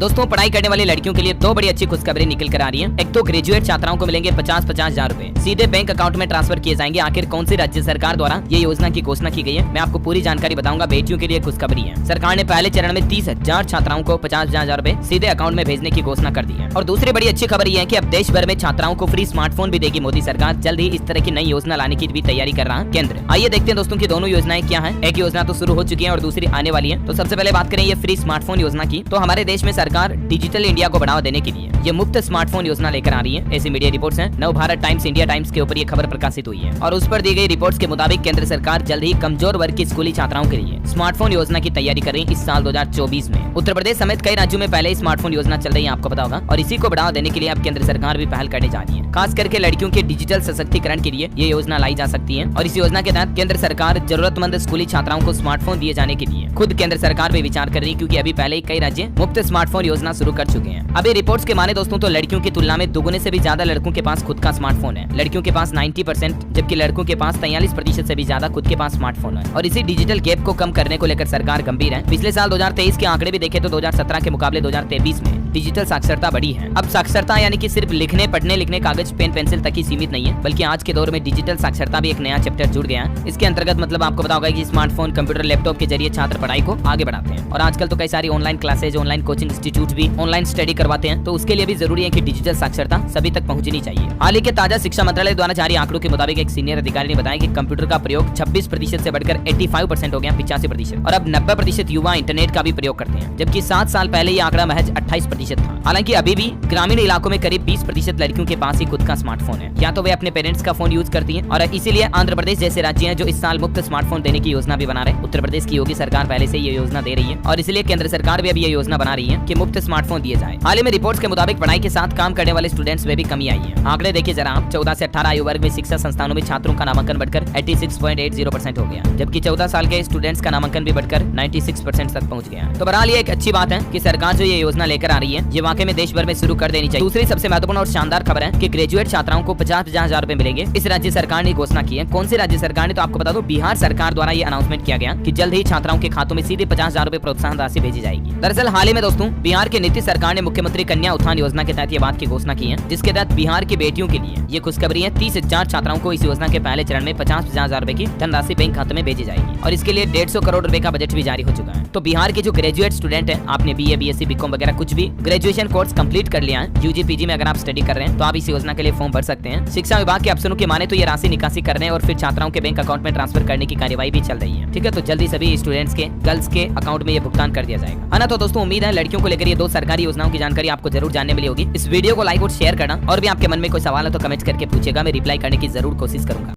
दोस्तों पढ़ाई करने वाली लड़कियों के लिए दो बड़ी अच्छी खुशखबरी निकल कर आ रही है। एक तो ग्रेजुएट छात्राओं को मिलेंगे 50-50 हजार रूपए सीधे बैंक अकाउंट में ट्रांसफर किए जाएंगे। आखिर कौन सी राज्य सरकार द्वारा ये योजना की घोषणा की गई है, मैं आपको पूरी जानकारी बताऊंगा। बेटियों के लिए खुशखबरी है, सरकार ने पहले चरण में 30,000 छात्राओं को 50,000 हजार रूपए सीधे अकाउंट में भेजने की घोषणा कर दी है। और दूसरी बड़ी अच्छी खबर ये है कि अब देश भर में छात्राओं को फ्री स्मार्टफोन भी देगी मोदी सरकार। जल्द ही इस तरह की नई योजना लाने की भी तैयारी कर रहा है केंद्र। आइए देखते हैं दोस्तों की दोनों योजनाएं क्या है। एक योजना तो शुरू हो चुकी है और दूसरी आने वाली है। तो सबसे पहले बात करें ये फ्री स्मार्टफोन योजना की, तो हमारे देश में सरकार डिजिटल इंडिया को बढ़ावा देने के लिए ये मुफ्त स्मार्टफोन योजना लेकर आ रही है। ऐसी मीडिया रिपोर्ट्स हैं। नव भारत टाइम्स, इंडिया टाइम्स के ऊपर ये खबर प्रकाशित हुई है और उस पर दी गई रिपोर्ट्स के मुताबिक केंद्र सरकार जल्द ही कमजोर वर्ग की स्कूली छात्राओं के लिए स्मार्टफोन योजना की तैयारी कर रही है। इस साल 2024 में उत्तर प्रदेश समेत कई राज्यों में पहले स्मार्टफोन योजना चल रही है, आपको पता होगा। और इसी को बढ़ावा देने के लिए अब केंद्र सरकार भी पहल करने जा रही है। खास करके लड़कियों के डिजिटल सशक्तिकरण के लिए ये योजना लाई जा सकती है। और इस योजना के तहत केंद्र सरकार जरूरतमंद स्कूली छात्राओं को स्मार्टफोन दिए जाने के लिए खुद केंद्र सरकार भी विचार कर रही है, क्योंकि अभी पहले ही कई राज्य मुफ्त स्मार्टफोन योजना शुरू कर चुके हैं। अभी रिपोर्ट्स के माने दोस्तों तो लड़कियों की तुलना में दुगुने से भी ज्यादा लड़कों के पास खुद का स्मार्टफोन है। लड़कियों के पास 90%, जबकि लड़कों के पास 43% से भी ज्यादा खुद के पास स्मार्टफोन है। और इसी डिजिटल गैप को कम करने को लेकर सरकार गंभीर है। पिछले साल 2023 के आंकड़े भी देखे तो 2017 के मुकाबले 2023 में डिजिटल साक्षरता बढ़ी है। अब साक्षरता यानी कि सिर्फ लिखने, पढ़ने लिखने, कागज, पेन, पेंसिल तक ही सीमित नहीं है, बल्कि आज के दौर में डिजिटल साक्षरता भी एक नया चैप्टर जुड़ गया है। इसके अंतर्गत मतलब आपको पता होगा कि स्मार्टफोन, कंप्यूटर, लैपटॉप के जरिए छात्र पढ़ाई को आगे बढ़ाते हैं। और आजकल तो कई सारी online classes, online coaching institute भी ऑनलाइन स्टडी करवाते हैं, तो उसके लिए भी जरूरी है कि डिजिटल साक्षरता सभी तक पहुंचनी चाहिए। हाल ही के ताजा शिक्षा मंत्रालय द्वारा जारी आंकड़ों के मुताबिक एक सीनियर अधिकारी ने बताया कि कंप्यूटर का प्रयोग 26% से बढ़कर 85% हो गया, 85%। और अब 90% युवा इंटरनेट का भी प्रयोग करते हैं, जबकि 7 साल पहले ये आंकड़ा महज 28% था। हालांकि अभी भी ग्रामीण इलाकों में करीब 20% लड़कियों के पास ही खुद का स्मार्टफोन है, या तो वे अपने पेरेंट्स का फोन यूज करती हैं। और इसीलिए आंध्र प्रदेश जैसे राज्य हैं जो इस साल मुफ्त स्मार्टफोन देने की योजना भी बना रहे हैं। उत्तर प्रदेश की योगी सरकार पहले से ये योजना दे रही है और इसलिए केंद्र सरकार भी अभी ये योजना बना रही है कि मुफ्त स्मार्टफोन दिए जाए। हाल ही में रिपोर्ट्स के मुताबिक पढ़ाई के साथ काम करने वाले स्टूडेंट्स में भी कमी आई है। आंकड़े देखिए जरा, 14 से 18 आयु वर्ग में शिक्षा संस्थानों में छात्रों का नामांकन बढ़कर 86.80% हो गया, जबकि 14 साल के स्टूडेंट्स का नामांकन भी बढ़कर 96% तक पहुंच गया। तो बहरहाल ये एक अच्छी बात है कि सरकार जो ये योजना लेकर आ रही है ये वाकई में देश भर में शुरू कर देनी चाहिए। दूसरी सबसे महत्वपूर्ण और शानदार खबर है कि ग्रेजुएट छात्राओं को 50,000 हजार रूपए मिलेंगे। इस राज्य सरकार ने घोषणा की है। कौन सी राज्य सरकार ने, तो आपको बता दो बिहार सरकार द्वारा ये अनाउंसमेंट किया गया कि जल्द ही छात्राओं के खातों में सीधे 50,000 रूपए प्रोत्साहन राशि भेजी जाएगी। दरअसल हाल ही में दोस्तों बिहार के नीतीश सरकार ने मुख्यमंत्री कन्या उत्थान योजना के तहत ये बात की घोषणा की है, जिसके तहत बिहार की बेटियों के लिए ये खुशखबरी है। 30,000 छात्राओं को इस योजना के पहले चरण में 50,000 हजार रूपए की धनराशि बैंक खाते में भेजी जाएगी और इसके लिए 150 करोड़ रुपए का बजट भी जारी हो चुका है। तो बिहार के जो ग्रेजुएट स्टूडेंट है, आपने BA, BSc, BCom वगैरह कुछ भी ग्रेजुएशन कोर्स कंप्लीट कर लिया है, UG, PG में अगर आप स्टडी कर रहे हैं तो आप इस योजना के लिए फॉर्म भर सकते हैं। शिक्षा विभाग के अफसरों के माने तो ये राशि निकासी करने और फिर छात्राओं के बैंक अकाउंट में ट्रांसफर करने की कार्यवाही भी चल रही है। ठीक है, तो जल्दी सभी स्टूडेंट्स के, गर्ल्स के अकाउंट में ये भुगतान कर दिया जाएगा, है ना। तो दोस्तों उम्मीद है लड़कियों को लेकर ये 2 सरकारी योजनाओं की जानकारी आपको जरूर जानने मिली होगी। इस वीडियो को लाइक और शेयर करना, और भी आपके मन में कोई सवाल है तो कमेंट करके पूछेगा, मैं रिप्लाई करने की जरूर कोशिश करूंगा।